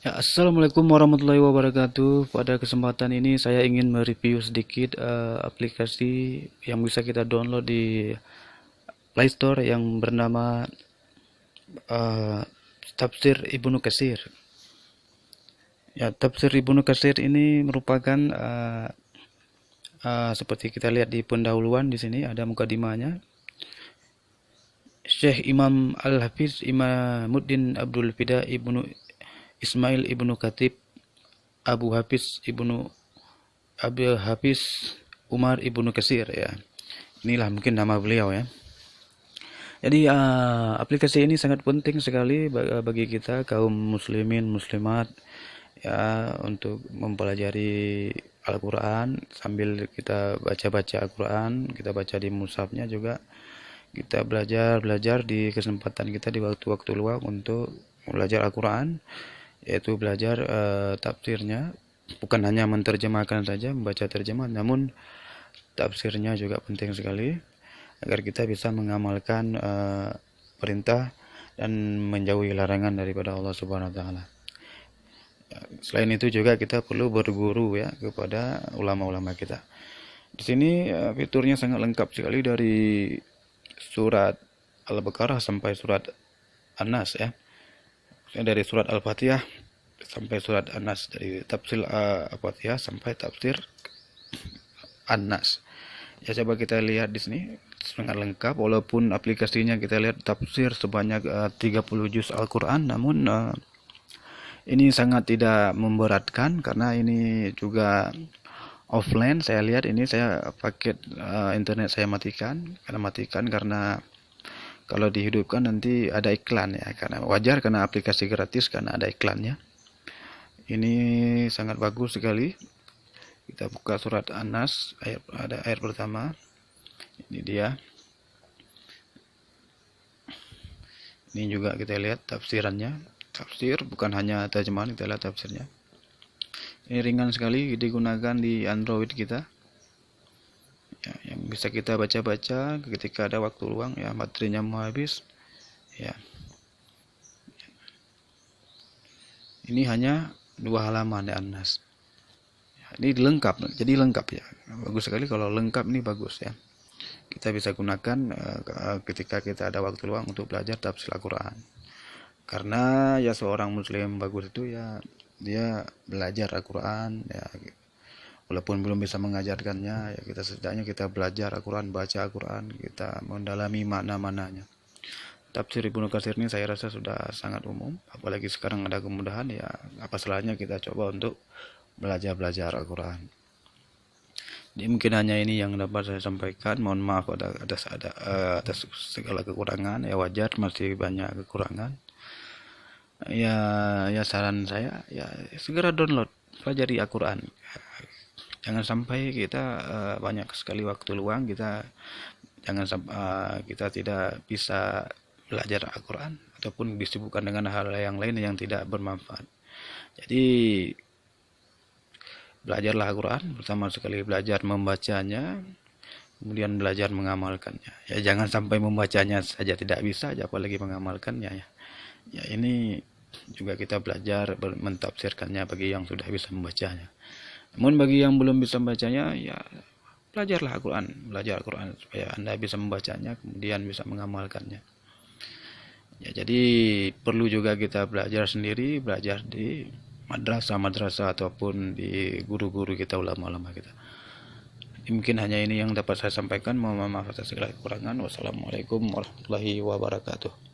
Ya, Assalamualaikum warahmatullahi wabarakatuh. Pada kesempatan ini saya ingin mereview sedikit aplikasi yang bisa kita download di Play Store yang bernama eh, Tafsir Ibnu Katsir. Ya, Tafsir Ibnu Katsir ini merupakan seperti kita lihat di pendahuluan di sini ada mukadimahnya. Syekh Imam Al-Hafiz Imamuddin Abdul Fida Ibnu Ismail Ibnu Khatib Abu Hafiz Ibnu Abil Hafiz Umar Ibnu Katsir ya. Inilah mungkin nama beliau ya. Jadi aplikasi ini sangat penting sekali bagi kita kaum muslimin muslimat ya untuk mempelajari Al-Quran sambil kita baca-baca Al-Quran, kita baca di mushafnya juga kita belajar di kesempatan kita di waktu-waktu luang untuk belajar Al-Quran, yaitu belajar tafsirnya, bukan hanya menterjemahkan saja membaca terjemah, namun tafsirnya juga penting sekali agar kita bisa mengamalkan perintah dan menjauhi larangan daripada Allah Subhanahu wa taala. Selain itu juga kita perlu berguru ya kepada ulama-ulama kita. Di sini fiturnya sangat lengkap sekali dari surat Al-Baqarah sampai surat An-Nas ya. Dari surat Al-Fatihah sampai surat An-Nas, dari tafsir Al-Fatihah sampai tafsir An-Nas. Ya, coba kita lihat di sini sangat lengkap, walaupun aplikasinya kita lihat tafsir sebanyak 30 juz Al-Qur'an, namun ini sangat tidak memberatkan karena ini juga offline. Saya lihat ini saya paket internet saya matikan karena kalau dihidupkan nanti ada iklan ya, karena wajar karena aplikasi gratis karena ada iklannya. Ini sangat bagus sekali. Kita buka surat An-Nas, ada ayat pertama. Ini dia. Ini juga kita lihat tafsirannya. Tafsir bukan hanya terjemahan, kita lihat tafsirnya. Ini ringan sekali digunakan di Android kita. Ya, yang bisa kita baca-baca ketika ada waktu luang ya, baterainya mau habis. Ya. Ini hanya 2 halaman ya An-Nas. Ini lengkap, jadi lengkap ya, bagus sekali kalau lengkap, ini bagus ya, kita bisa gunakan ketika kita ada waktu luang untuk belajar tafsir Al-Quran, karena ya seorang muslim bagus itu ya dia belajar Al-Quran ya, walaupun belum bisa mengajarkannya ya, kita setidaknya kita belajar Al-Quran, baca Al-Quran, kita mendalami makna-maknanya. Tafsir Ibnu Katsir ini saya rasa sudah sangat umum, apalagi sekarang ada kemudahan ya, apa salahnya kita coba untuk belajar Al-Quran. Jadi mungkin hanya ini yang dapat saya sampaikan. Mohon maaf atas segala kekurangan. Ya wajar, masih banyak kekurangan. Ya, ya saran saya ya segera download, pelajari Al-Quran. Jangan sampai kita banyak sekali waktu luang jangan sampai kita tidak bisa belajar Al-Quran ataupun disibukkan dengan hal yang lain yang tidak bermanfaat. Jadi belajarlah Al-Quran, pertama sekali belajar membacanya, kemudian belajar mengamalkannya. Ya jangan sampai membacanya saja tidak bisa, apalagi mengamalkannya ya. Ya ini juga kita belajar mentafsirkannya bagi yang sudah bisa membacanya. Namun bagi yang belum bisa membacanya ya belajarlah Al-Quran, belajar Al-Quran supaya Anda bisa membacanya, kemudian bisa mengamalkannya. Ya jadi perlu juga kita belajar sendiri, belajar di madrasah ataupun di guru-guru kita, ulama-ulama kita. Mungkin hanya ini yang dapat saya sampaikan. Mohon maaf atas segala kekurangan. Wassalamualaikum warahmatullahi wabarakatuh.